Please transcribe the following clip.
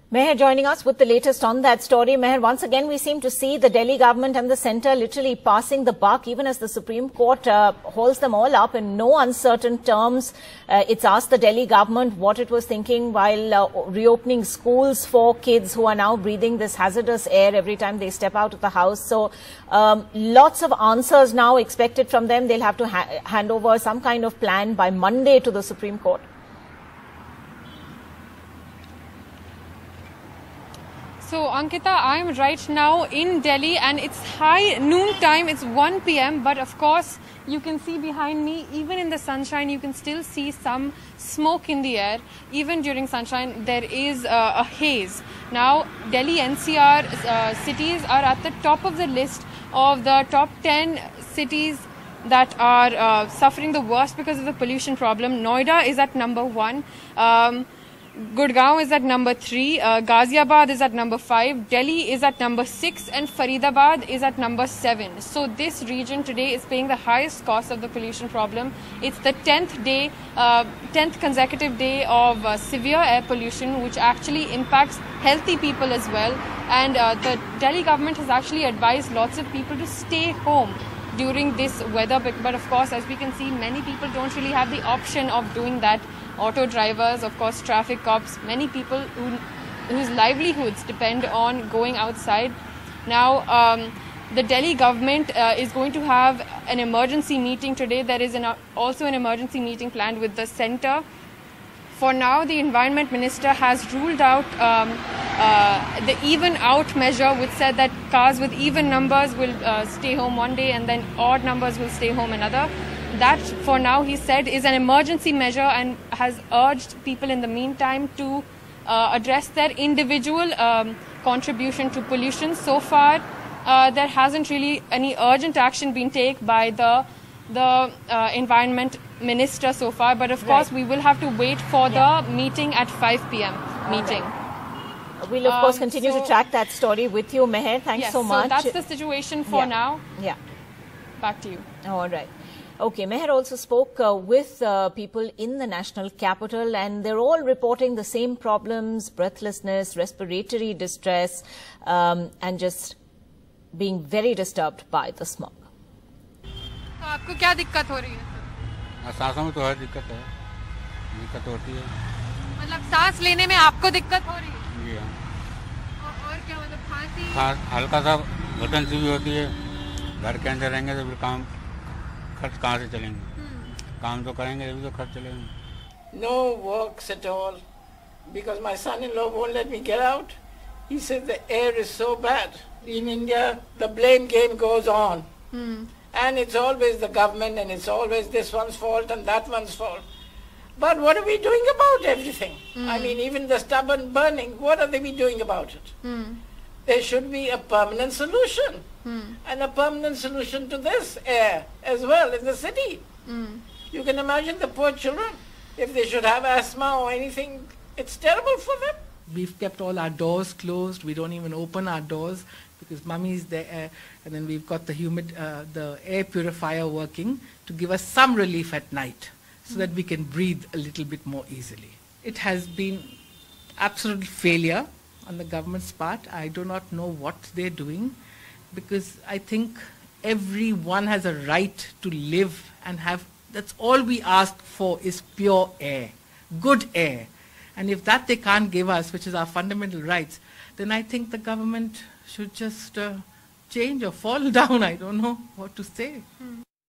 Meher joining us with the latest on that story. Meher, once again, we seem to see the Delhi government and the centre literally passing the buck, even as the Supreme Court holds them all up in no uncertain terms. It's asked the Delhi government what it was thinking while reopening schools for kids who are now breathing this hazardous air every time they step out of the house. So lots of answers now expected from them. They'll have to hand over some kind of plan by Monday to the Supreme Court. So, Ankita, I am right now in Delhi and it's high noon time, it's 1 p.m. But of course, you can see behind me, even in the sunshine, you can still see some smoke in the air. Even during sunshine, there is a haze. Now, Delhi NCR cities are at the top of the list of the top 10 cities that are suffering the worst because of the pollution problem. Noida is at number 1. Gurgaon is at number 3, Ghaziabad is at number 5, Delhi is at number 6 and Faridabad is at number 7. So this region today is paying the highest cost of the pollution problem. It's the 10th consecutive day of severe air pollution, which actually impacts healthy people as well. And the Delhi government has actually advised lots of people to stay home during this weather. But of course, as we can see, many people don't really have the option of doing that. Auto drivers, of course, traffic cops, many people whose livelihoods depend on going outside. Now, the Delhi government is going to have an emergency meeting today. There is also an emergency meeting planned with the centre. For now, the Environment Minister has ruled out the even out measure, which said that cars with even numbers will stay home one day and then odd numbers will stay home another. That, for now, he said, is an emergency measure and has urged people in the meantime to address their individual contribution to pollution. So far, there hasn't really any urgent action been taken by the Environment Minister so far. But of course, we will have to wait for the meeting at 5 p.m. meeting. We'll, of course, continue to track that story with you, Meher. Thanks so much. So that's the situation for now. Yeah. Back to you. All right. Okay, Meher also spoke with people in the national capital, and they're all reporting the same problems: breathlessness, respiratory distress, and just being very disturbed by the smog. तो आपको क्या दिक्कत हो रही है? सांसों में तो है दिक्कत होती है। मतलब सांस लेने में आपको दिक्कत हो रही है? जी हाँ। और क्या मतलब खांसी? हल्का सा घुटन सी भी होती है। घर के अंदर रहेंगे तो फिर काम खर्च कहाँ से चलेंगे? काम तो करेंगे तभी तो खर्च चलेंगे। No works at all because my son-in-law won't let me get out. He says the air is so bad. In India, the blame game goes on. And it's always the government and it's always this one's fault and that one's fault. But what are we doing about everything? I mean, even the stubborn burning, what are they doing about it? There should be a permanent solution. And a permanent solution to this air as well in the city. You can imagine the poor children, if they should have asthma or anything, it's terrible for them. We've kept all our doors closed. We don't even open our doors because mummy's there, and then we've got the air purifier working to give us some relief at night so that we can breathe a little bit more easily. It has been absolute failure on the government's part. I do not know what they're doing, because I think everyone has a right to live and have, that's all we ask for is pure air, good air. And if that they can't give us, which is our fundamental rights, then I think the government should just change or fall down. I don't know what to say.